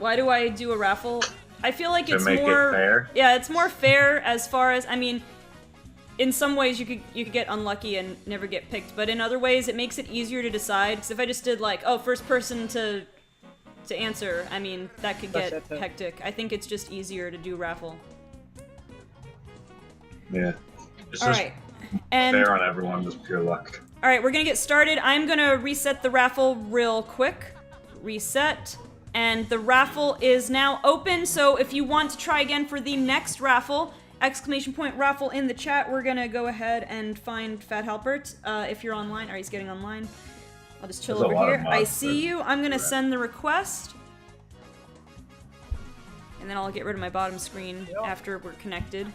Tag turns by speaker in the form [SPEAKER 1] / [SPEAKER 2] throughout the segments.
[SPEAKER 1] Why do I do a raffle? I feel like it's
[SPEAKER 2] make
[SPEAKER 1] more
[SPEAKER 2] it fair?
[SPEAKER 1] Yeah, it's more fair as far as, I mean, in some ways you could get unlucky and never get picked, but in other ways it makes it easier to decide. Because if I just did like, oh, first person to answer, I mean, that could get hectic. I think it's just easier to do raffle.
[SPEAKER 2] Yeah. It's
[SPEAKER 1] All
[SPEAKER 2] just
[SPEAKER 1] right. And
[SPEAKER 2] fair on everyone, just pure luck.
[SPEAKER 1] all right, we're gonna get started. I'm gonna reset the raffle real quick. Reset. And the raffle is now open, so if you want to try again for the next raffle, exclamation point raffle in the chat, we're gonna go ahead and find Fathalpert. If you're online, he's getting online. I'll just chill over here. I see you. I'm gonna send the request. And then I'll get rid of my bottom screen after we're connected.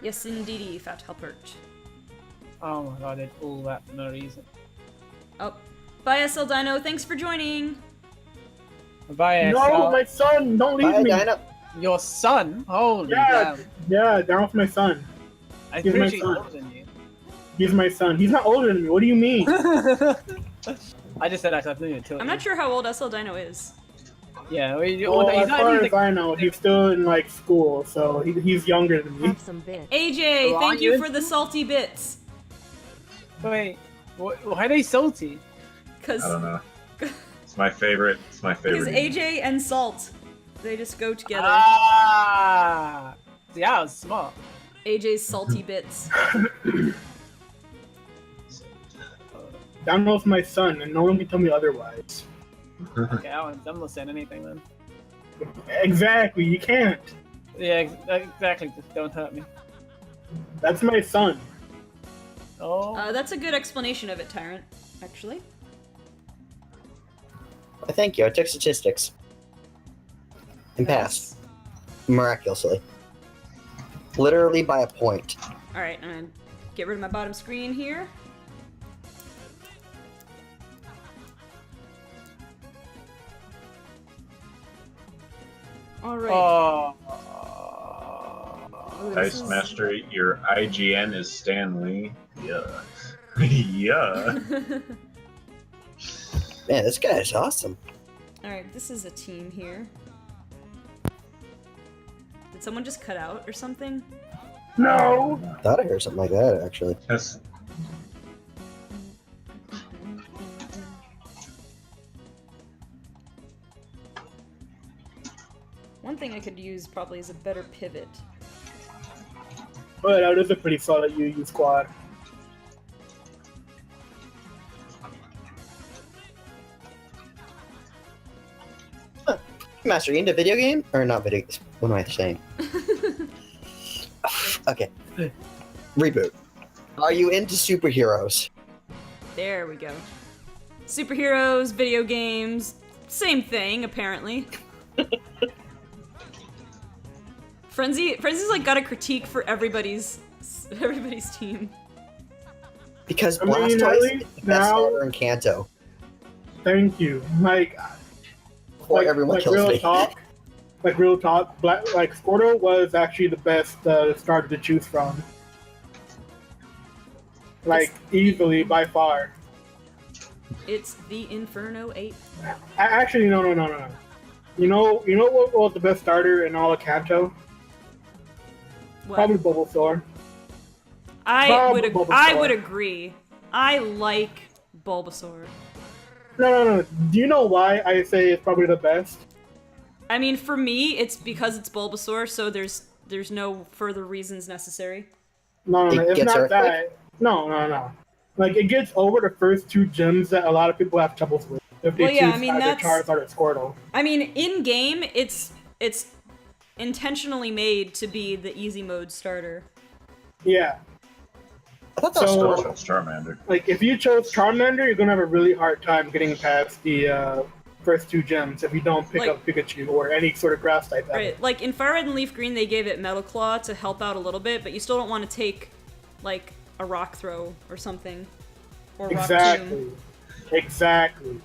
[SPEAKER 1] Yes, indeedy, Fathalpert.
[SPEAKER 3] Oh my god, I did all that for no reason.
[SPEAKER 1] Oh, bye, SL Dino. Thanks for joining.
[SPEAKER 3] Bye,
[SPEAKER 4] No, my son! Don't leave me!
[SPEAKER 3] Dino. Your son? Holy damn.
[SPEAKER 4] Yeah, down with my son.
[SPEAKER 3] I'm
[SPEAKER 4] He's
[SPEAKER 3] pretty
[SPEAKER 4] my son.
[SPEAKER 3] older than you.
[SPEAKER 4] He's my son. He's not older than me. What do you mean?
[SPEAKER 3] I just said that because I think you're
[SPEAKER 1] I'm not sure how old SL Dino is.
[SPEAKER 3] Yeah,
[SPEAKER 4] Well,
[SPEAKER 3] he's
[SPEAKER 4] as
[SPEAKER 3] not
[SPEAKER 4] far
[SPEAKER 3] even
[SPEAKER 4] as I know, he's still in like school, so he's younger than me.
[SPEAKER 5] Have some bits.
[SPEAKER 1] AJ,
[SPEAKER 3] Oh,
[SPEAKER 1] thank
[SPEAKER 3] are you
[SPEAKER 1] you for the salty bits.
[SPEAKER 3] Wait, why are they salty?
[SPEAKER 1] Cause,
[SPEAKER 2] I don't know. It's my favorite. It's my favorite.
[SPEAKER 1] Because AJ and Salt, they just go together.
[SPEAKER 3] Ah! Yeah, I was smart.
[SPEAKER 1] AJ's salty bits.
[SPEAKER 4] Down with my son, and no one can tell me otherwise.
[SPEAKER 3] Okay, I'm not saying anything then.
[SPEAKER 4] Exactly, you can't.
[SPEAKER 3] Yeah, exactly. Just don't hurt me.
[SPEAKER 4] That's my son.
[SPEAKER 3] Oh.
[SPEAKER 1] That's a good explanation of it, Tyrant, actually.
[SPEAKER 6] Thank you. I took statistics. And passed. Miraculously. Literally by a point.
[SPEAKER 1] Alright, I'm gonna get rid of my bottom screen here. Alright.
[SPEAKER 3] Oh.
[SPEAKER 2] Dice Master, your IGN is Stan Lee. Yeah. Yeah.
[SPEAKER 6] Man, this guy is awesome.
[SPEAKER 1] Alright, this is a team here. Did someone just cut out or something?
[SPEAKER 4] No!
[SPEAKER 6] Thought I heard something like that, actually.
[SPEAKER 2] That's
[SPEAKER 1] One thing I could use probably is a better pivot.
[SPEAKER 4] But that is a pretty solid UU squad.
[SPEAKER 6] Master, you into video game? Or not video games? What am I saying? Okay. Reboot. Are you into superheroes?
[SPEAKER 1] There we go. Superheroes, video games, same thing, apparently. Frenzy's like got a critique for everybody's team.
[SPEAKER 6] Because
[SPEAKER 4] I mean,
[SPEAKER 6] Blastoise
[SPEAKER 4] at
[SPEAKER 6] is
[SPEAKER 4] least
[SPEAKER 6] the best
[SPEAKER 4] now-
[SPEAKER 6] starter in Kanto.
[SPEAKER 4] Thank you.
[SPEAKER 6] Before everyone kills
[SPEAKER 4] real
[SPEAKER 6] me.
[SPEAKER 4] talk, real talk, Squirtle was actually the best starter to choose from. Easily, by far.
[SPEAKER 1] It's the Inferno 8.
[SPEAKER 4] Actually, no. You know what was the best starter in all of Kanto?
[SPEAKER 1] What?
[SPEAKER 4] Probably Bulbasaur.
[SPEAKER 1] I
[SPEAKER 4] Bulbasaur.
[SPEAKER 1] would agree. I like Bulbasaur.
[SPEAKER 4] No. Do you know why I say it's probably the best?
[SPEAKER 1] I mean, for me, it's because it's Bulbasaur, so there's no further reasons necessary.
[SPEAKER 4] No,
[SPEAKER 6] It
[SPEAKER 4] it's
[SPEAKER 6] gets
[SPEAKER 4] not
[SPEAKER 6] Earthquake?
[SPEAKER 4] that. No. It gets over the first two gyms that a lot of people have troubles with. If they
[SPEAKER 1] Well, yeah,
[SPEAKER 4] choose
[SPEAKER 1] I mean,
[SPEAKER 4] either
[SPEAKER 1] that's-
[SPEAKER 4] Charizard or Squirtle.
[SPEAKER 1] I mean, in game, it's intentionally made to be the easy mode starter.
[SPEAKER 4] Yeah.
[SPEAKER 6] I thought that was
[SPEAKER 4] So-
[SPEAKER 6] Squirtle.
[SPEAKER 2] Charmander.
[SPEAKER 4] If you chose Charmander, you're gonna have a really hard time getting past the first two gyms if you don't pick up Pikachu or any sort of grass type.
[SPEAKER 1] Right, like in Fire Red and Leaf Green, they gave it Metal Claw to help out a little bit, but you still don't want to take, like, a Rock Throw or something. Or Rock Tomb.
[SPEAKER 4] Exactly.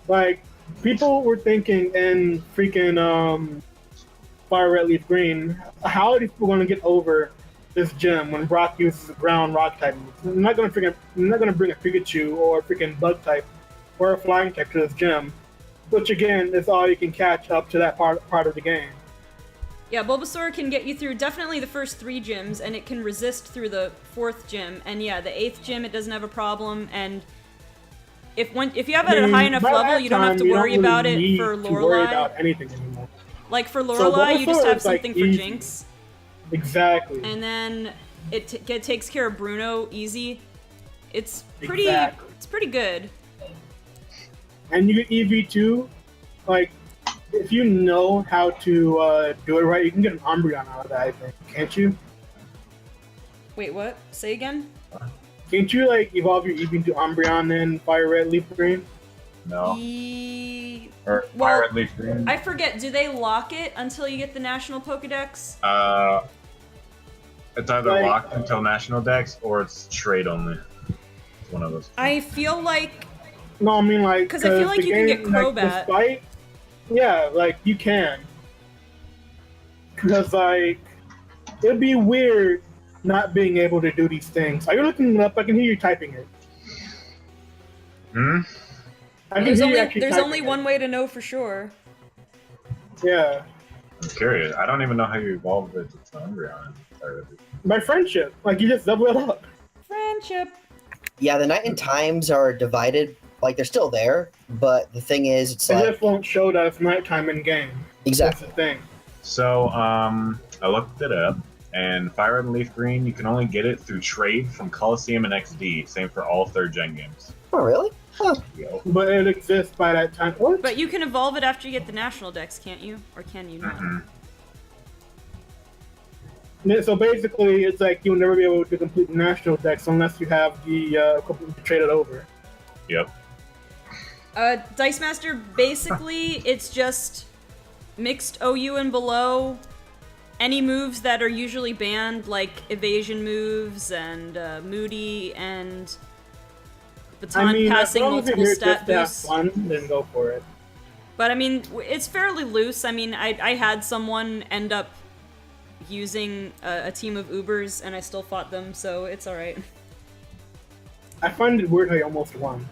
[SPEAKER 4] Like, people were thinking in freaking Fire Red Leaf Green, how are these people going to get over this gym when Brock uses a ground rock type move? I'm not going to bring a Pikachu or a freaking bug type or a flying type to this gym, which again is all you can catch up to that part of the game.
[SPEAKER 1] Yeah, Bulbasaur can get you through definitely the first 3 gyms, and it can resist through the 4th gym. And yeah, the 8th gym, it doesn't have a problem. And if you have it at a high enough level, you don't have to worry about it for
[SPEAKER 4] To worry
[SPEAKER 1] Lorelei.
[SPEAKER 4] about anything anymore.
[SPEAKER 1] Like for Lorelei, you just
[SPEAKER 4] Bulbasaur
[SPEAKER 1] have
[SPEAKER 4] is, like,
[SPEAKER 1] something for
[SPEAKER 4] easy.
[SPEAKER 1] Jinx,
[SPEAKER 4] Exactly.
[SPEAKER 1] and then it takes care of Bruno easy. It's pretty.
[SPEAKER 4] Exactly.
[SPEAKER 1] It's pretty good.
[SPEAKER 4] And you get EV2, like, if you know how to do it right, you can get an Umbreon out of that, I think. Can't you?
[SPEAKER 1] Wait, what? Say again?
[SPEAKER 4] Can't you, like, evolve your EV to Umbreon in Fire Red Leaf Green?
[SPEAKER 2] No. Or
[SPEAKER 1] Well,
[SPEAKER 2] Fire Red Leaf Green.
[SPEAKER 1] I forget. Do they lock it until you get the National Pokedex?
[SPEAKER 2] It's either
[SPEAKER 4] Like-
[SPEAKER 2] locked until National Dex or it's trade only. It's one of those.
[SPEAKER 1] I feel like
[SPEAKER 4] No, I mean, like...
[SPEAKER 1] 'Cause I feel like
[SPEAKER 4] the
[SPEAKER 1] you can get
[SPEAKER 4] game, like,
[SPEAKER 1] Crobat.
[SPEAKER 4] despite- yeah, like, you can. Because, like, it'd be weird not being able to do these things. Are you looking it up? I can hear you typing it.
[SPEAKER 2] Hmm?
[SPEAKER 4] I can
[SPEAKER 1] there's
[SPEAKER 4] hear you
[SPEAKER 1] only
[SPEAKER 4] actually
[SPEAKER 1] there's
[SPEAKER 4] typing
[SPEAKER 1] only
[SPEAKER 4] it.
[SPEAKER 1] one way to know for sure.
[SPEAKER 4] Yeah.
[SPEAKER 2] I'm curious. I don't even know how you evolve it to Umbreon. in Fire Red Leaf.
[SPEAKER 4] By friendship. Like, you just double it up.
[SPEAKER 1] Friendship.
[SPEAKER 6] Yeah, the night and times are divided. Like, they're still there, but the thing is, it's
[SPEAKER 4] It
[SPEAKER 6] like...
[SPEAKER 4] just won't show that it's nighttime in game.
[SPEAKER 6] Exactly.
[SPEAKER 4] That's the thing.
[SPEAKER 2] So, I looked it up, and Fire Red and Leaf Green, you can only get it through trade from Coliseum and XD. Same for all 3rd gen games.
[SPEAKER 6] Oh, really? Huh.
[SPEAKER 2] Yo.
[SPEAKER 4] But it exists by that time. What?
[SPEAKER 1] But you can evolve it after you get the National Dex, can't you? Or can you not?
[SPEAKER 2] Mhm.
[SPEAKER 4] Yeah, so basically, it's like you'll never be able to complete the national decks unless you have the equipment to trade it over.
[SPEAKER 2] Yep.
[SPEAKER 1] Dice Master, basically, it's just mixed OU and below. Any moves that are usually banned, like evasion moves and Moody and baton
[SPEAKER 4] I mean,
[SPEAKER 1] passing
[SPEAKER 4] as long as
[SPEAKER 1] multiple
[SPEAKER 4] you're
[SPEAKER 1] stat
[SPEAKER 4] just to have
[SPEAKER 1] boosts.
[SPEAKER 4] fun, then go for it.
[SPEAKER 1] But I mean, it's fairly loose. I mean, I had someone end up using a team of Ubers, and I still fought them, so it's alright.
[SPEAKER 4] I find it weird how you almost won.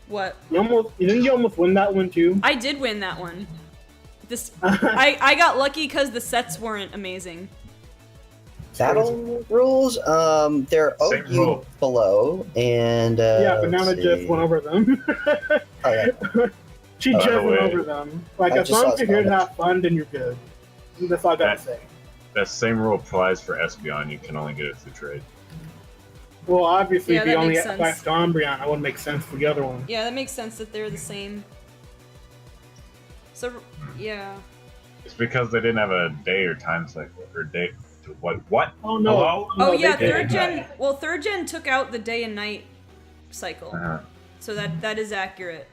[SPEAKER 1] What?
[SPEAKER 4] Didn't you almost win that one too?
[SPEAKER 1] I did win that one. I got lucky because the sets weren't amazing.
[SPEAKER 6] Battle rules, they're
[SPEAKER 2] Same
[SPEAKER 6] OU
[SPEAKER 2] rule.
[SPEAKER 6] below, and
[SPEAKER 4] Yeah, but now
[SPEAKER 6] let's
[SPEAKER 4] that Jeff
[SPEAKER 6] see.
[SPEAKER 4] went over them.
[SPEAKER 6] Oh, yeah.
[SPEAKER 4] She
[SPEAKER 2] By the
[SPEAKER 4] just went
[SPEAKER 2] way,
[SPEAKER 4] over them. Like,
[SPEAKER 6] I
[SPEAKER 4] as
[SPEAKER 6] just
[SPEAKER 4] long
[SPEAKER 6] saw
[SPEAKER 4] as you're here to
[SPEAKER 6] Scarlet.
[SPEAKER 4] have fun, then you're good. That's all I gotta say.
[SPEAKER 2] That same rule applies for Espeon. You can only get it through trade.
[SPEAKER 4] Well, obviously,
[SPEAKER 1] Yeah,
[SPEAKER 4] if you
[SPEAKER 1] that
[SPEAKER 4] only
[SPEAKER 1] makes
[SPEAKER 4] get
[SPEAKER 1] sense.
[SPEAKER 4] back to Umbreon, that wouldn't make sense for the other one.
[SPEAKER 1] Yeah, that makes sense that they're the same. So, yeah.
[SPEAKER 2] It's because they didn't have a day or time cycle or day to what?
[SPEAKER 4] Oh no!
[SPEAKER 2] Hello?
[SPEAKER 1] Oh
[SPEAKER 4] No,
[SPEAKER 1] yeah,
[SPEAKER 4] they
[SPEAKER 1] third
[SPEAKER 4] didn't.
[SPEAKER 1] gen. Well, 3rd gen took out the day and night cycle, so that is accurate.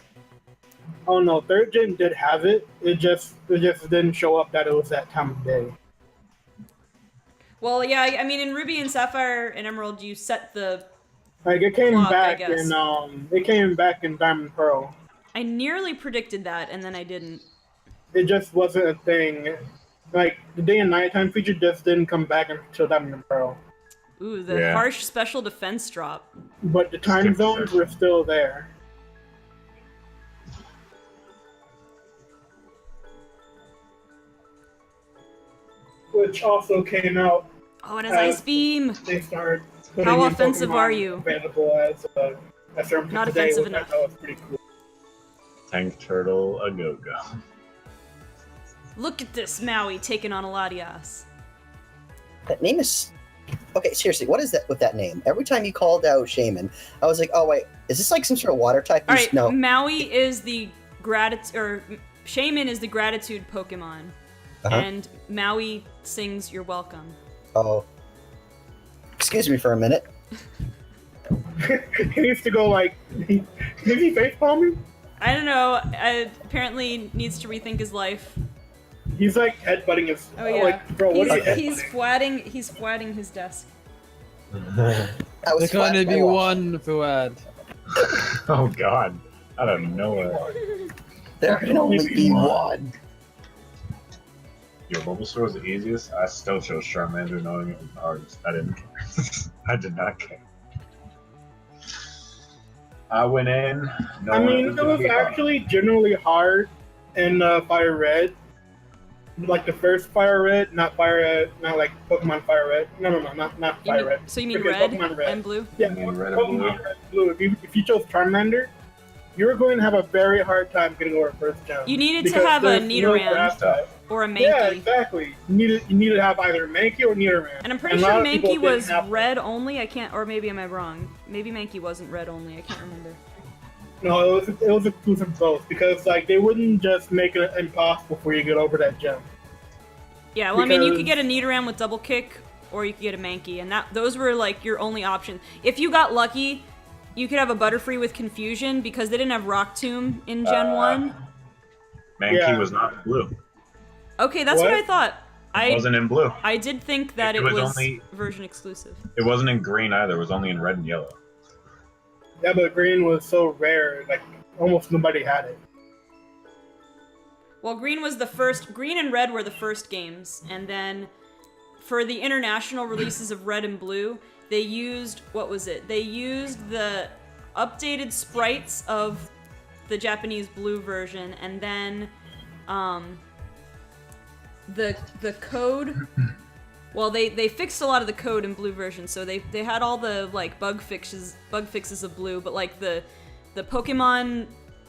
[SPEAKER 4] Oh no, 3rd gen did have it. It just didn't show up that it was that time of day.
[SPEAKER 1] Well, yeah, I mean, in Ruby and Sapphire and Emerald, you set the.
[SPEAKER 4] Like it came
[SPEAKER 1] Clock, I
[SPEAKER 4] back
[SPEAKER 1] guess.
[SPEAKER 4] in Diamond Pearl.
[SPEAKER 1] I nearly predicted that, and then I didn't.
[SPEAKER 4] It just wasn't a thing. Like the day and nighttime feature just didn't come back until Diamond and Pearl.
[SPEAKER 1] Ooh, the
[SPEAKER 2] Yeah.
[SPEAKER 1] harsh special defense drop.
[SPEAKER 4] But the time
[SPEAKER 2] Skip
[SPEAKER 4] zones
[SPEAKER 2] session.
[SPEAKER 4] were still there. Which also came out.
[SPEAKER 1] Oh, it has Ice Beam.
[SPEAKER 4] They started. putting
[SPEAKER 1] How
[SPEAKER 4] in
[SPEAKER 1] offensive
[SPEAKER 4] Pokemon
[SPEAKER 1] are you?
[SPEAKER 4] Available as certain
[SPEAKER 1] Not
[SPEAKER 4] today,
[SPEAKER 1] offensive
[SPEAKER 4] which
[SPEAKER 1] enough.
[SPEAKER 4] I thought was pretty cool.
[SPEAKER 2] Tank Turtle a go-go.
[SPEAKER 1] Look at this Maui taking on a Latias.
[SPEAKER 6] That name is... Okay, seriously, what is that with that name? Every time you called out Shaman, I was like, oh wait, is this like some sort of water type?
[SPEAKER 1] All right,
[SPEAKER 6] No.
[SPEAKER 1] Maui is the Shaman is the gratitude Pokemon,
[SPEAKER 6] Uh-huh.
[SPEAKER 1] and Maui sings "You're welcome."
[SPEAKER 6] Oh. Excuse me for a minute.
[SPEAKER 4] He needs to go like. Did he facepalm me?
[SPEAKER 1] I don't know. Apparently needs to rethink his life.
[SPEAKER 4] He's like headbutting his.
[SPEAKER 1] Oh yeah,
[SPEAKER 4] Like, bro, what are you
[SPEAKER 1] he's
[SPEAKER 4] headbutting?
[SPEAKER 1] fwatting his desk.
[SPEAKER 6] I was
[SPEAKER 3] There can only
[SPEAKER 6] flat
[SPEAKER 3] be
[SPEAKER 6] by wall.
[SPEAKER 3] one Fuad.
[SPEAKER 2] Oh god. Out of nowhere.
[SPEAKER 6] There can only be one.
[SPEAKER 2] Your Bulbasaur was the easiest. I still chose Charmander knowing it was the hardest. I didn't care. I did not care. I went in.
[SPEAKER 4] I mean, it was actually generally hard in Fire Red. Like the first Fire Red, not like Pokemon Fire Red. No, not Fire Red.
[SPEAKER 1] So you mean
[SPEAKER 4] Freaking
[SPEAKER 1] red and blue?
[SPEAKER 4] Yeah,
[SPEAKER 2] Red and blue.
[SPEAKER 4] Pokemon Red and Blue. If you chose Charmander, you're going to have a very hard time getting over first gem.
[SPEAKER 1] You needed to
[SPEAKER 4] because
[SPEAKER 1] have a
[SPEAKER 4] there's
[SPEAKER 1] Nidoran
[SPEAKER 4] grass type.
[SPEAKER 1] or a Mankey.
[SPEAKER 4] Yeah, exactly. You need to have either Mankey or Nidoran.
[SPEAKER 1] And I'm pretty
[SPEAKER 4] a
[SPEAKER 1] sure
[SPEAKER 4] lot of people
[SPEAKER 1] Mankey was
[SPEAKER 4] didn't have them.
[SPEAKER 1] red only. I can't, or maybe am I wrong? Maybe Mankey wasn't red only. I can't remember.
[SPEAKER 4] No, it was exclusive to both because like they wouldn't just make it impossible for you to get over that gem.
[SPEAKER 1] Yeah, well, I mean, you could
[SPEAKER 4] Because-
[SPEAKER 1] get a Nidoran with double kick, or you could get a Mankey, and those were like your only options. If you got lucky, you could have a Butterfree with Confusion because they didn't have Rock Tomb in Gen 1.
[SPEAKER 2] Mankey
[SPEAKER 4] Yeah.
[SPEAKER 2] was not blue.
[SPEAKER 1] Okay, that's what
[SPEAKER 4] What?
[SPEAKER 1] I thought.
[SPEAKER 2] It wasn't in blue.
[SPEAKER 1] I did think that
[SPEAKER 2] It
[SPEAKER 1] it
[SPEAKER 2] was
[SPEAKER 1] was
[SPEAKER 2] only-
[SPEAKER 1] version exclusive.
[SPEAKER 2] It wasn't in green either. It was only in red and yellow.
[SPEAKER 4] Yeah, but green was so rare, like almost nobody had it.
[SPEAKER 1] Well, green and red were the first games, and then for the international releases of red and blue, they used, what was it? They used the updated sprites of the Japanese blue version, and then the code. Well, they fixed a lot of the code in blue version, so they had all the like bug fixes of blue, but like the Pokemon,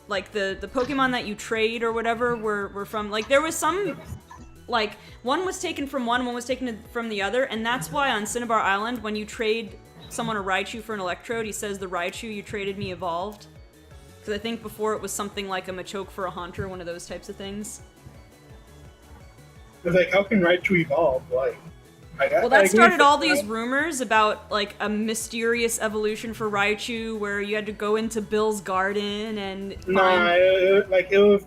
[SPEAKER 1] like the Pokemon that you trade or whatever were from, like there was some, like one was taken from one was taken from the other, and that's why on Cinnabar Island when you trade someone a Raichu for an Electrode, he says the Raichu you traded me evolved. Because I think before it was something like a Machoke for a Haunter, one of those types of things.
[SPEAKER 4] It's like, how can Raichu evolve?
[SPEAKER 1] Well, that started all these rumors about like a mysterious evolution for Raichu, where you had to go into Bill's garden and
[SPEAKER 4] Nah, it was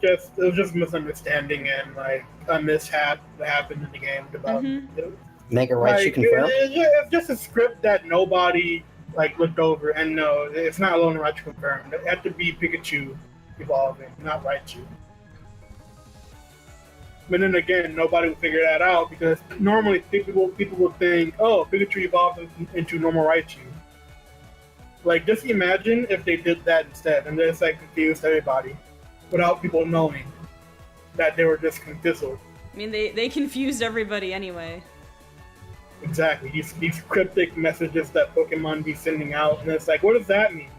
[SPEAKER 4] just misunderstanding and like a mishap that happened in the game about.
[SPEAKER 6] Mega Raichu
[SPEAKER 4] Like,
[SPEAKER 6] confirmed.
[SPEAKER 4] it's just a script that nobody like looked over, and no, it's not alone Raichu confirmed. It had to be Pikachu evolving, not Raichu. But then again, nobody would figure that out because normally people would think, oh, Pikachu evolved into normal Raichu. Like, just imagine if they did that instead, and just like confused everybody without people knowing that they were just confused.
[SPEAKER 1] I mean, they confused everybody anyway.
[SPEAKER 4] Exactly. These cryptic messages that Pokemon be sending out, and it's like, what does that mean?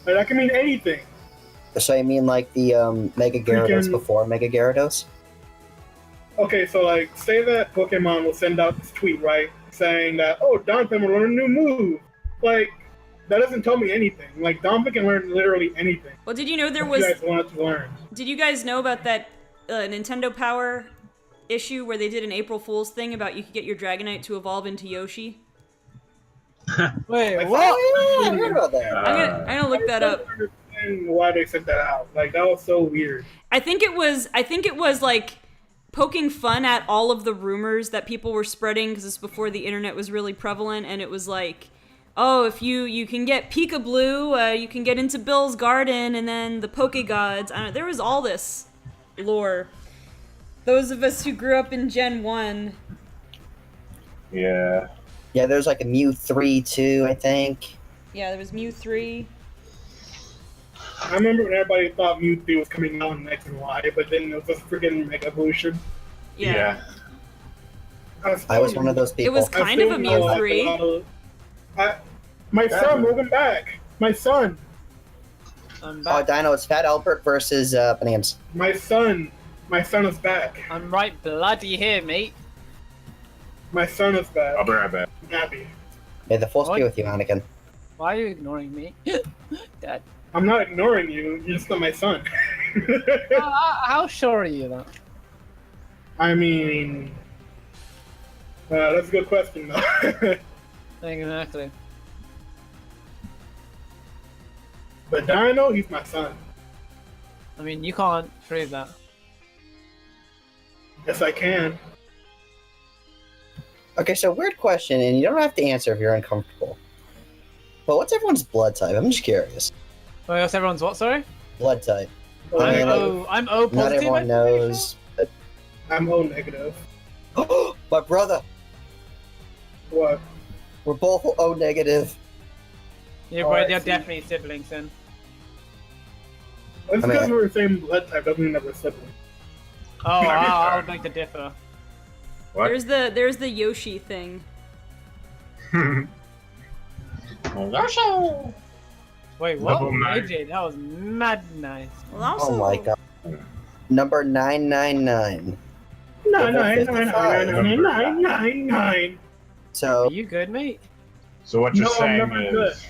[SPEAKER 4] Like, that can mean anything.
[SPEAKER 6] So you mean like the Mega Gyarados
[SPEAKER 4] Freaking-
[SPEAKER 6] before Mega Gyarados?
[SPEAKER 4] Okay, so like, say that Pokemon will send out this tweet, right, saying that, oh, Donphan will learn a new move. Like, that doesn't tell me anything. Like, Donphan can learn literally anything.
[SPEAKER 1] Well, did you know there
[SPEAKER 4] If
[SPEAKER 1] was?
[SPEAKER 4] you guys wanted to learn.
[SPEAKER 1] Did you guys know about that Nintendo Power issue where they did an April Fool's thing about you could get your Dragonite to evolve into Yoshi?
[SPEAKER 3] Wait,
[SPEAKER 4] Like,
[SPEAKER 3] what?
[SPEAKER 6] Oh, yeah, I heard about that.
[SPEAKER 1] I'm gonna look that
[SPEAKER 4] I
[SPEAKER 1] up.
[SPEAKER 4] don't understand why they sent that out. Like, that was so weird.
[SPEAKER 1] I think it was like poking fun at all of the rumors that people were spreading because it's before the internet was really prevalent, and it was like, oh, if you can get Pika Blue, you can get into Bill's garden, and then the Poke Gods. There was all this lore. Those of us who grew up in Gen 1.
[SPEAKER 2] Yeah.
[SPEAKER 6] Yeah, there's like a Mew 3 too, I think.
[SPEAKER 1] Yeah, there was Mew 3.
[SPEAKER 4] I remember when everybody thought Mewtwo was coming out in X and Y, but then it was just freaking Mega Evolution.
[SPEAKER 1] Yeah.
[SPEAKER 6] I was one of those people.
[SPEAKER 1] It was
[SPEAKER 4] I
[SPEAKER 1] kind of
[SPEAKER 4] still
[SPEAKER 1] a
[SPEAKER 4] know,
[SPEAKER 1] Mew
[SPEAKER 4] like,
[SPEAKER 1] 3.
[SPEAKER 4] My son, welcome back. My son,
[SPEAKER 3] I'm
[SPEAKER 6] Oh,
[SPEAKER 3] back.
[SPEAKER 6] Dino, it's Fathalpert versus Bananas.
[SPEAKER 4] my son is back.
[SPEAKER 3] I'm right bloody here, mate.
[SPEAKER 4] My son is back.
[SPEAKER 2] I'll be right back.
[SPEAKER 4] I'm happy.
[SPEAKER 6] May the force be
[SPEAKER 3] What?
[SPEAKER 6] with you, Anakin.
[SPEAKER 3] Why are you ignoring me? Dad.
[SPEAKER 4] I'm not ignoring you. You're just not my son.
[SPEAKER 3] How sure are you that?
[SPEAKER 4] I mean, that's a good question, though.
[SPEAKER 3] Exactly.
[SPEAKER 4] But Dino, he's my son.
[SPEAKER 3] I mean, you can't prove that.
[SPEAKER 4] Yes, I can.
[SPEAKER 6] Okay, so weird question, and you don't have to answer if you're uncomfortable. But what's everyone's blood type? I'm just curious.
[SPEAKER 3] Wait, what's everyone's what? Sorry.
[SPEAKER 6] Blood type.
[SPEAKER 4] Well,
[SPEAKER 6] I mean,
[SPEAKER 3] I'm O
[SPEAKER 6] Not
[SPEAKER 3] positive.
[SPEAKER 6] everyone
[SPEAKER 3] I'm pretty
[SPEAKER 6] knows. But
[SPEAKER 4] I'm O negative.
[SPEAKER 6] My brother,
[SPEAKER 4] What?
[SPEAKER 6] we're both O negative.
[SPEAKER 3] Yeah,
[SPEAKER 4] Oh,
[SPEAKER 3] but
[SPEAKER 4] I
[SPEAKER 3] they're
[SPEAKER 4] see.
[SPEAKER 3] definitely siblings then.
[SPEAKER 4] It's
[SPEAKER 6] I mean,
[SPEAKER 4] because we're the same blood type doesn't mean that we're siblings.
[SPEAKER 3] Oh, I'll beg to differ.
[SPEAKER 2] What?
[SPEAKER 1] There's the Yoshi thing.
[SPEAKER 3] Wait, what?
[SPEAKER 2] Level 9.
[SPEAKER 3] AJ, that was mad nice.
[SPEAKER 1] Well, also,
[SPEAKER 6] Oh my god. Number 999.
[SPEAKER 4] Nine,
[SPEAKER 6] Level
[SPEAKER 4] nine,
[SPEAKER 6] 55.
[SPEAKER 4] nine, nine, nine, nine, nine.
[SPEAKER 6] So,
[SPEAKER 3] Are you good, mate?
[SPEAKER 2] So what you're
[SPEAKER 4] No, I'm
[SPEAKER 2] saying
[SPEAKER 4] never good.
[SPEAKER 2] is,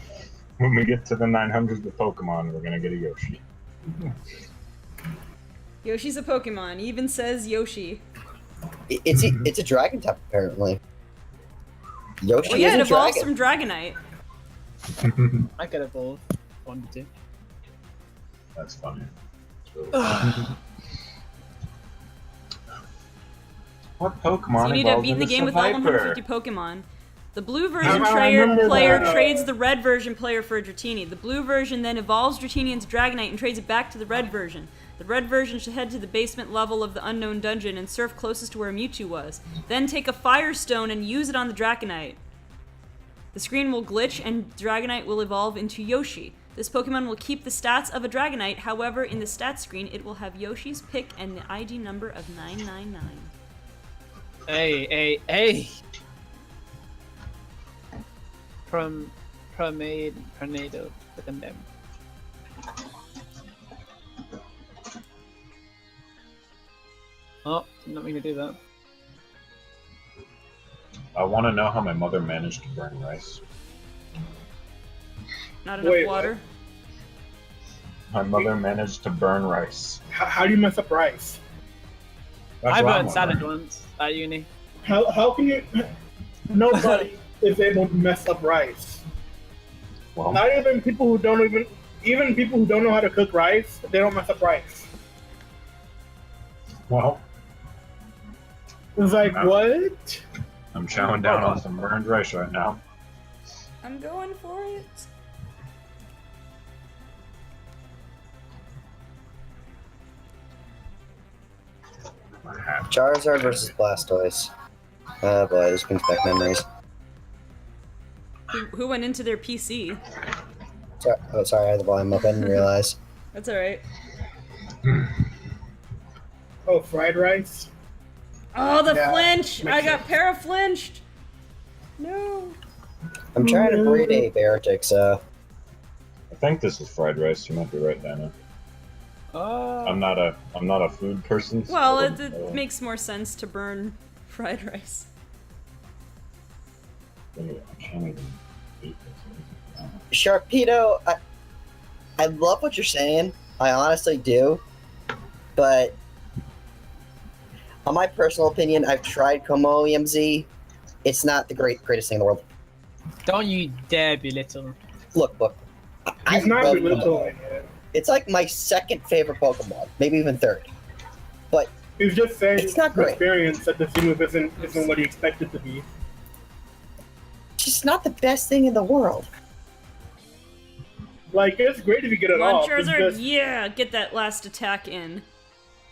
[SPEAKER 2] when we get to the 900s with Pokemon, we're gonna get a Yoshi.
[SPEAKER 1] Yoshi's a Pokemon. He even says Yoshi.
[SPEAKER 6] it's a dragon type, apparently. Yoshi
[SPEAKER 1] Well, yeah,
[SPEAKER 6] is
[SPEAKER 1] it
[SPEAKER 6] a
[SPEAKER 1] evolves
[SPEAKER 6] dragon.
[SPEAKER 1] from Dragonite.
[SPEAKER 3] I could have both wanted to.
[SPEAKER 2] That's funny. It's really funny. What Pokemon
[SPEAKER 1] So you need to
[SPEAKER 2] evolves
[SPEAKER 1] beat the
[SPEAKER 2] into
[SPEAKER 1] game with all
[SPEAKER 2] Fathalpert?
[SPEAKER 1] 150 Pokemon. The blue version
[SPEAKER 4] I remember
[SPEAKER 1] player
[SPEAKER 4] that.
[SPEAKER 1] trades the red version player for a Dratini. The blue version then evolves Dratini into Dragonite and trades it back to the red version. The red version should head to the basement level of the unknown dungeon and surf closest to where Mewtwo was. Then take a Firestone and use it on the Dragonite. The screen will glitch and Dragonite will evolve into Yoshi. This Pokemon will keep the stats of a Dragonite, however, in the stats screen it will have Yoshi's pick and the ID number of 999.
[SPEAKER 3] Hey! Tornado, look at them. Oh, did not mean to do that.
[SPEAKER 2] I want to know how my mother managed to burn rice.
[SPEAKER 1] Not enough
[SPEAKER 4] Wait,
[SPEAKER 1] water.
[SPEAKER 2] My mother managed to burn rice.
[SPEAKER 4] How do you mess up rice?
[SPEAKER 2] That's
[SPEAKER 3] I
[SPEAKER 2] what I'm
[SPEAKER 3] burned salad
[SPEAKER 2] wondering.
[SPEAKER 3] once at uni.
[SPEAKER 4] How can you? Nobody is able to mess up rice.
[SPEAKER 2] Well,
[SPEAKER 4] Not even people who don't even people who don't know how to cook rice, they don't mess up rice.
[SPEAKER 2] well,
[SPEAKER 4] It's like
[SPEAKER 2] No.
[SPEAKER 4] what?
[SPEAKER 2] I'm chowing down on some burned rice right now.
[SPEAKER 1] I'm going for it.
[SPEAKER 2] My hat.
[SPEAKER 6] Charizard versus Blastoise. Oh boy, this brings back memories.
[SPEAKER 1] Who went into their PC?
[SPEAKER 6] Sorry, I had the volume up. I didn't realize.
[SPEAKER 1] That's alright.
[SPEAKER 4] Oh, fried rice.
[SPEAKER 1] Oh, the
[SPEAKER 4] Yeah,
[SPEAKER 1] flinch!
[SPEAKER 4] makes
[SPEAKER 1] I got
[SPEAKER 4] sense.
[SPEAKER 1] para-flinched! No.
[SPEAKER 6] I'm trying to breed a Beartic, so
[SPEAKER 2] I think this is fried rice. You might be right, Dana.
[SPEAKER 3] Oh.
[SPEAKER 2] I'm not a food person. so
[SPEAKER 1] Well,
[SPEAKER 2] I
[SPEAKER 1] it
[SPEAKER 2] wouldn't know.
[SPEAKER 1] makes more sense to burn fried rice.
[SPEAKER 2] I can't even eat this.
[SPEAKER 6] Sharpedo. I love what you're saying. I honestly do, but on my personal opinion, I've tried Como EMZ. It's not the greatest thing in the world.
[SPEAKER 3] Don't you dare belittle.
[SPEAKER 6] Look. I
[SPEAKER 4] He's not
[SPEAKER 6] love
[SPEAKER 4] belittling
[SPEAKER 6] Como.
[SPEAKER 4] it.
[SPEAKER 6] It's like my second favorite Pokemon, maybe even third. But
[SPEAKER 4] He's just saying
[SPEAKER 6] It's not
[SPEAKER 4] from
[SPEAKER 6] great.
[SPEAKER 4] experience that the move isn't what he expected to be.
[SPEAKER 6] it's just not the best thing in the world.
[SPEAKER 4] Like it's great if you get it
[SPEAKER 1] Come on,
[SPEAKER 4] off. It's
[SPEAKER 1] Charizard!
[SPEAKER 4] just,
[SPEAKER 1] Yeah! Get that last attack in.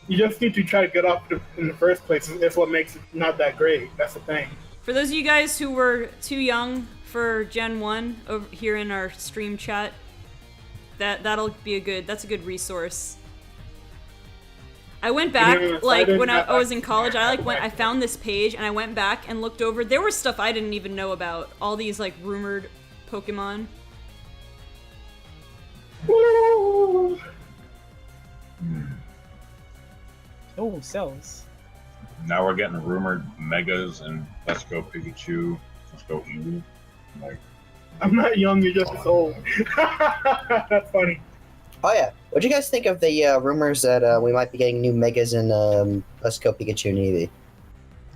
[SPEAKER 4] you just need to try to get off in the first place. That's what makes it not that great. That's the thing.
[SPEAKER 1] For those of you guys who were too young for Gen 1 over here in our stream chat, that'll be that's a good resource. I went back,
[SPEAKER 4] Yeah,
[SPEAKER 1] like,
[SPEAKER 4] I
[SPEAKER 1] when I
[SPEAKER 4] didn't-
[SPEAKER 1] was in college, I found this page and I went back and looked over. There was stuff I didn't even know about. All these, like, rumored Pokemon.
[SPEAKER 3] Oh, cells.
[SPEAKER 2] Now we're getting rumored megas and Let's Go Pikachu, Let's Go Eevee. Like,
[SPEAKER 4] I'm not young. You're just old. That's funny.
[SPEAKER 6] Oh yeah, what do you guys think of the rumors that we might be getting new Megas in Let's Go Pikachu and Eevee?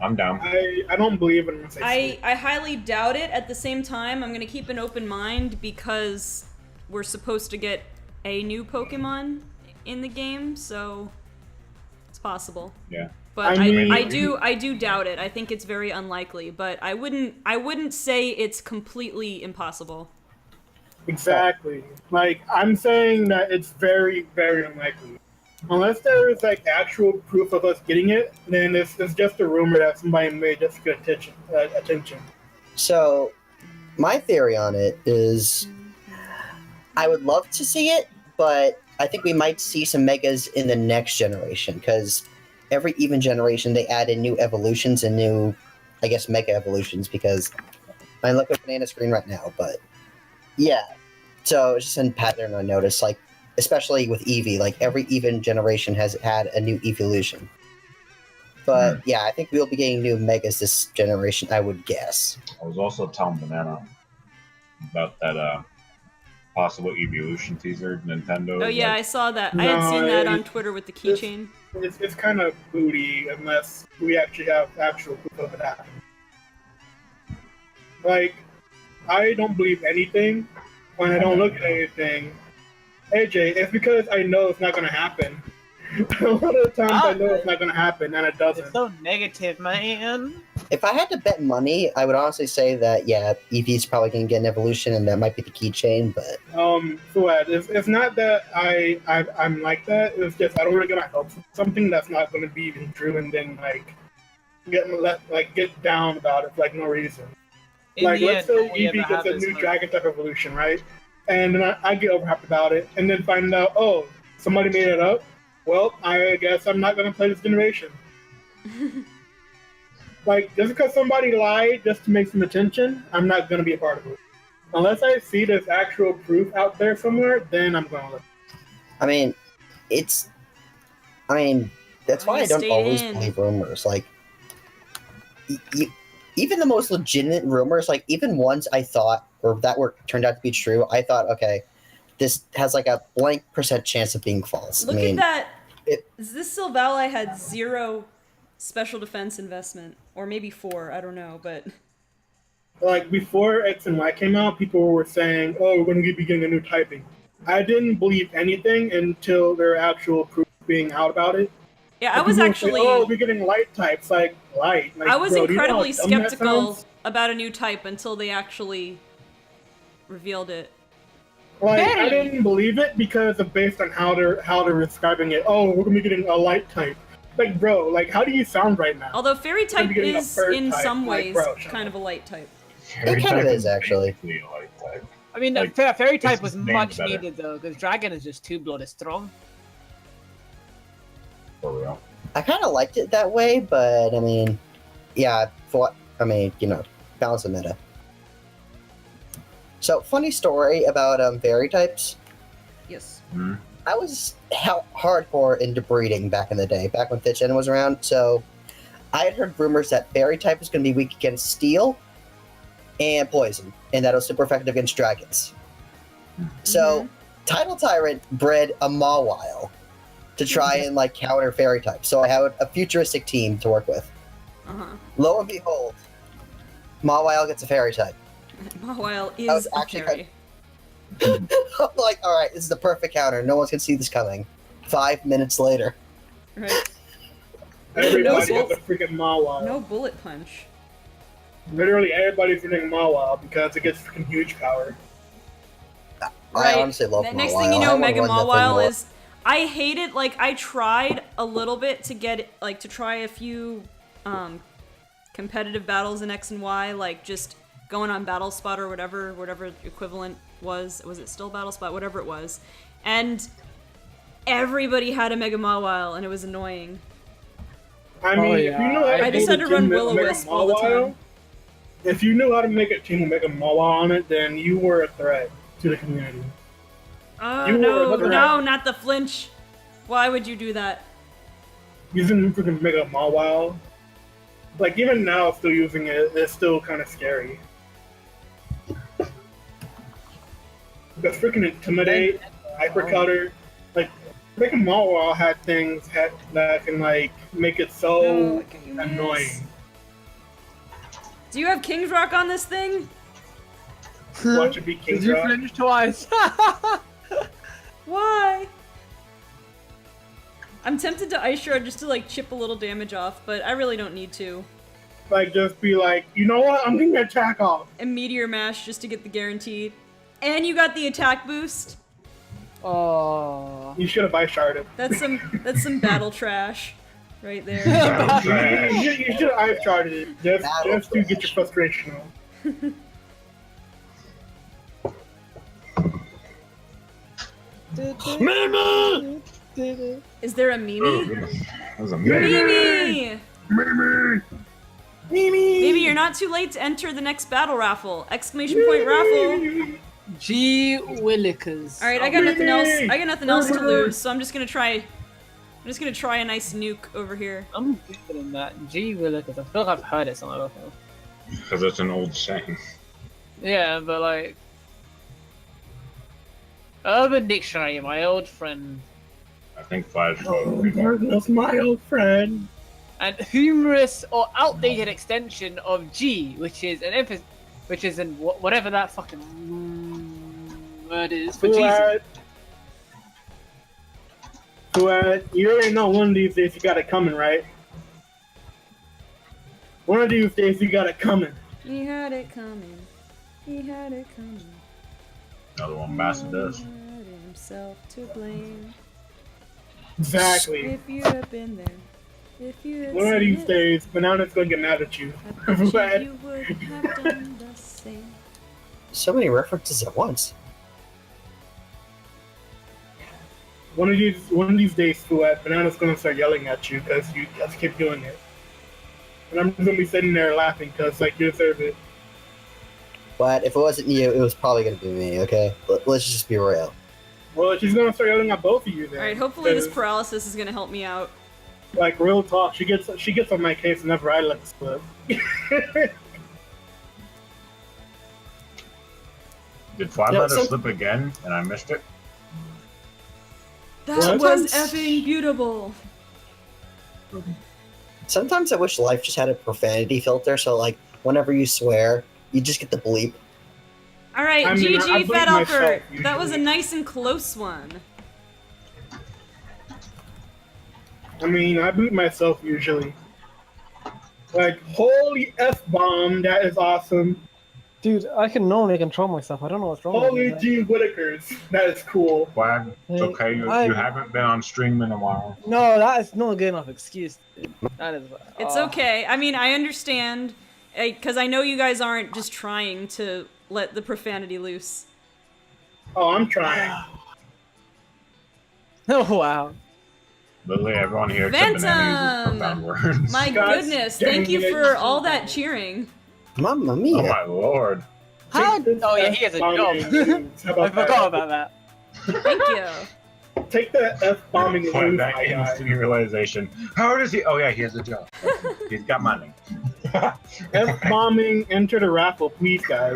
[SPEAKER 2] I'm down.
[SPEAKER 4] I don't believe it unless I see it.
[SPEAKER 1] I highly doubt it. At the same time, I'm gonna keep an open mind because we're supposed to get a new Pokemon in the game, so it's possible.
[SPEAKER 2] Yeah.
[SPEAKER 1] But
[SPEAKER 4] I mean-
[SPEAKER 1] I do doubt it. I think it's very unlikely, but I wouldn't say it's completely impossible.
[SPEAKER 4] Exactly. Like I'm saying that it's very, very unlikely. Unless there is like actual proof of us getting it, then it's just a rumor that somebody made just to get attention.
[SPEAKER 6] So, my theory on it is I would love to see it, but I think we might see some megas in the next generation, because every even generation they add in new evolutions and new, I guess, mega evolutions, because I look at Banana Screen right now, but yeah. So it's just a pattern I noticed, like, especially with Eevee, like every even generation has had a new evolution. But yeah, I think we'll be getting new megas this generation, I would guess.
[SPEAKER 2] I was also telling Banana about that possible evolution teaser Nintendo.
[SPEAKER 1] Oh yeah,
[SPEAKER 2] like,
[SPEAKER 1] I saw that. I had seen that on Twitter with the keychain.
[SPEAKER 4] It's kind of booty unless we actually have actual proof of it happening. Like, I don't believe anything when I don't look at anything. AJ, it's because I know it's not going to happen. A lot of the times I know it's not going to happen, and it doesn't.
[SPEAKER 3] It's so negative, man.
[SPEAKER 6] If I had to bet money, I would honestly say that, yeah, Eevee's probably going to get an evolution, and that might be the keychain, but...
[SPEAKER 4] Fuad, it's not that I'm like that, it's just I don't want to get my hopes for something that's not going to be even true, and then, like, get down about it for, like, no reason. Like, let's say Eevee gets a new dragon type evolution, right? And then I get overhyped about it, and then find out, oh, somebody made it up? Well, I guess I'm not going to play this generation. Like, just because somebody lied just to make some attention, I'm not going to be a part of it. Unless I see there's actual proof out there somewhere, then I'm going to look.
[SPEAKER 6] I mean, that's why I don't always believe rumors. Like, even the most legitimate rumors, like, even ones I thought, or that turned out to be true, I thought, okay, this has like a blank % chance of being false.
[SPEAKER 1] Look at that. This Sylvali had 0 special defense investment, or maybe 4, I don't know, but...
[SPEAKER 4] Like, before X and Y came out, people were saying, oh, we're going to be getting a new typing. I didn't believe anything until there were actual proof being out about it.
[SPEAKER 1] Yeah, I was actually...
[SPEAKER 4] Say, oh, we're getting light types, like, light. Like,
[SPEAKER 1] I was incredibly
[SPEAKER 4] do you know how dumb that
[SPEAKER 1] skeptical
[SPEAKER 4] sounds?
[SPEAKER 1] about a new type until they actually revealed it.
[SPEAKER 4] Like, I didn't believe it because of based on how they're describing it. Oh, we're gonna be getting a light type. Like, bro, like, how do you sound right now?
[SPEAKER 1] Although Fairy type
[SPEAKER 4] We're getting a
[SPEAKER 1] is,
[SPEAKER 4] bird
[SPEAKER 1] in
[SPEAKER 4] type.
[SPEAKER 1] some
[SPEAKER 4] Like,
[SPEAKER 1] ways,
[SPEAKER 4] bro, shut
[SPEAKER 1] kind
[SPEAKER 4] up.
[SPEAKER 1] of a light type.
[SPEAKER 2] Fairy
[SPEAKER 6] It kind of
[SPEAKER 2] type
[SPEAKER 6] is, actually.
[SPEAKER 2] basically a light type.
[SPEAKER 3] I mean,
[SPEAKER 2] Like,
[SPEAKER 3] Fairy type was
[SPEAKER 2] it's named
[SPEAKER 3] much
[SPEAKER 2] better.
[SPEAKER 3] needed though, because Dragon is just too bloody strong.
[SPEAKER 2] For real.
[SPEAKER 6] I kind of liked it that way, but, I mean, yeah, balance the meta. So, funny story about fairy types.
[SPEAKER 1] Yes.
[SPEAKER 2] Hmm?
[SPEAKER 6] I was hardcore into breeding back in the day, back when 5th Gen was around, so I had heard rumors that fairy type was going to be weak against steel and poison, and that it was super effective against dragons. So, Tidal Tyrant bred a Mawile to try and, like, counter fairy type, so I had a futuristic team to work with. Lo and behold, Mawile gets a fairy type.
[SPEAKER 1] Mawile
[SPEAKER 6] That was
[SPEAKER 1] is a
[SPEAKER 6] actually
[SPEAKER 1] fairy.
[SPEAKER 6] I'm like, alright, this is the perfect counter. No one's gonna see this coming. 5 minutes later.
[SPEAKER 1] Right.
[SPEAKER 4] Everybody
[SPEAKER 1] No
[SPEAKER 4] has a freaking Mawile.
[SPEAKER 1] No bullet punch.
[SPEAKER 4] Literally, everybody's running Mawile because it gets freaking huge power.
[SPEAKER 6] I honestly love
[SPEAKER 1] The
[SPEAKER 6] Mawile.
[SPEAKER 1] next thing you
[SPEAKER 6] I
[SPEAKER 1] know,
[SPEAKER 6] wanna
[SPEAKER 1] Mega
[SPEAKER 6] run that thing
[SPEAKER 1] Mawile
[SPEAKER 6] more.
[SPEAKER 1] is... I hate it. Like, I tried a little bit to get it, like, to try a few competitive battles in X and Y, like, just going on Battle Spot or whatever equivalent was. Was it still Battle Spot? Whatever it was. And everybody had a Mega Mawile, and it was annoying.
[SPEAKER 4] I mean, if you know how to
[SPEAKER 1] I just
[SPEAKER 4] build
[SPEAKER 1] had
[SPEAKER 4] a
[SPEAKER 1] to run
[SPEAKER 4] team with
[SPEAKER 1] Will-O-Wisp
[SPEAKER 4] Mega
[SPEAKER 1] all the
[SPEAKER 4] Mawile,
[SPEAKER 1] time.
[SPEAKER 4] if you knew how to make a team with Mega Mawile on it, then you were a threat to the community.
[SPEAKER 1] Oh,
[SPEAKER 4] You
[SPEAKER 1] no,
[SPEAKER 4] were a threat.
[SPEAKER 1] no, not the flinch. Why would you do that?
[SPEAKER 4] Using freaking Mega Mawile, like, even now, still using it, it's still kind of scary. Because freaking Intimidate, Hypercutter, like, Mega Mawile had things that can, like, make it so
[SPEAKER 1] No, look at you miss.
[SPEAKER 4] annoying.
[SPEAKER 1] Do you have King's Rock on this thing?
[SPEAKER 4] Watch it be King
[SPEAKER 3] Did you
[SPEAKER 4] Drop.
[SPEAKER 3] flinch twice?
[SPEAKER 1] Why? I'm tempted to Ice Shard just to, like, chip a little damage off, but I really don't need to.
[SPEAKER 4] Like, just be like, you know what? I'm getting the attack off.
[SPEAKER 1] And Meteor Mash just to get the guaranteed. And you got the attack boost.
[SPEAKER 3] Oh.
[SPEAKER 4] You should have ice sharded.
[SPEAKER 1] That's some battle trash, right there.
[SPEAKER 4] You should have ice sharded it just to get your frustration on. Mimi!
[SPEAKER 1] Is there a Mimi?
[SPEAKER 2] That was a meme.
[SPEAKER 1] Mimi!
[SPEAKER 4] Mimi! Mimi!
[SPEAKER 1] Maybe you're not too late to enter the next battle raffle! Exclamation point raffle!
[SPEAKER 3] Gee Willikers.
[SPEAKER 1] Alright, I got nothing else. I got nothing else to lose, so I'm just gonna try a nice nuke over here.
[SPEAKER 3] I'm googling that. Gee Willikers. I feel like I've heard it somewhere before.
[SPEAKER 2] Because it's an old saying.
[SPEAKER 3] Yeah, but like Urban Dictionary, my old friend.
[SPEAKER 2] I think Flash.
[SPEAKER 4] That's my old friend.
[SPEAKER 3] An humorous or outdated extension of G, which is whatever that fucking word is for Jesus.
[SPEAKER 4] Fuad, you already know one of these days you got it coming, right? One of these days you got it coming.
[SPEAKER 1] He had it coming. He had it coming.
[SPEAKER 2] Another one Master does.
[SPEAKER 1] He had himself to blame.
[SPEAKER 4] Exactly.
[SPEAKER 1] If you had been there. If you had
[SPEAKER 4] One of
[SPEAKER 1] seen
[SPEAKER 4] these
[SPEAKER 1] it,
[SPEAKER 4] days, Banana's gonna get mad at you.
[SPEAKER 1] I bet
[SPEAKER 4] Fuad.
[SPEAKER 1] you would have done the same.
[SPEAKER 6] So many references at once.
[SPEAKER 4] One of these days, Fuad, Banana's gonna start yelling at you because you just keep doing it. And I'm just gonna be sitting there laughing because, like, you deserve it.
[SPEAKER 6] But if it wasn't you, it was probably gonna be me. Okay, let's just be real.
[SPEAKER 4] Well, she's gonna start yelling at both of you then.
[SPEAKER 1] Alright, hopefully this
[SPEAKER 4] 'cause,
[SPEAKER 1] paralysis is gonna help me out.
[SPEAKER 4] like, real talk, she gets on my case whenever I let it slip.
[SPEAKER 2] Did Flash
[SPEAKER 6] Yeah,
[SPEAKER 2] let her
[SPEAKER 6] so-
[SPEAKER 2] slip again and I missed it?
[SPEAKER 1] That
[SPEAKER 4] What?
[SPEAKER 1] was effing beautiful.
[SPEAKER 6] Sometimes I wish life just had a profanity filter, so like whenever you swear, you just get the bleep.
[SPEAKER 1] Alright,
[SPEAKER 4] I mean, I
[SPEAKER 1] GG
[SPEAKER 4] bleed myself,
[SPEAKER 1] Fathalpert. That was a
[SPEAKER 4] usually.
[SPEAKER 1] nice and close one.
[SPEAKER 4] I mean, I boot myself usually. Like, holy F-bomb, that is awesome.
[SPEAKER 3] Dude, I can normally control myself. I don't know what's wrong
[SPEAKER 4] Holy
[SPEAKER 3] with
[SPEAKER 4] G. Whitakers, that is cool.
[SPEAKER 2] Flag, it's okay. You haven't been on stream in a while.
[SPEAKER 3] No, that is not a good enough excuse. Dude. That is.
[SPEAKER 1] It's okay. I mean, I understand, because I know you guys aren't just trying to let the profanity loose.
[SPEAKER 4] Oh, I'm trying.
[SPEAKER 3] Oh wow.
[SPEAKER 2] Literally everyone here except Bananas uses profound words.
[SPEAKER 1] My
[SPEAKER 4] Guys,
[SPEAKER 1] goodness,
[SPEAKER 4] dang
[SPEAKER 1] thank you
[SPEAKER 4] it.
[SPEAKER 1] for all that cheering.
[SPEAKER 6] Mamma mia!
[SPEAKER 2] Oh my lord.
[SPEAKER 3] How?
[SPEAKER 4] Take this
[SPEAKER 3] Oh yeah, he has a
[SPEAKER 4] F-bombing
[SPEAKER 3] job.
[SPEAKER 4] loose. How
[SPEAKER 3] I
[SPEAKER 4] about
[SPEAKER 3] forgot about that.
[SPEAKER 1] Thank you.
[SPEAKER 4] Take the F-bombing
[SPEAKER 2] Point
[SPEAKER 4] loose,
[SPEAKER 2] that
[SPEAKER 4] my guy.
[SPEAKER 2] instant realization. How does he? Oh yeah, he has a job. He's got money.
[SPEAKER 4] F-bombing, enter the raffle, please, guys.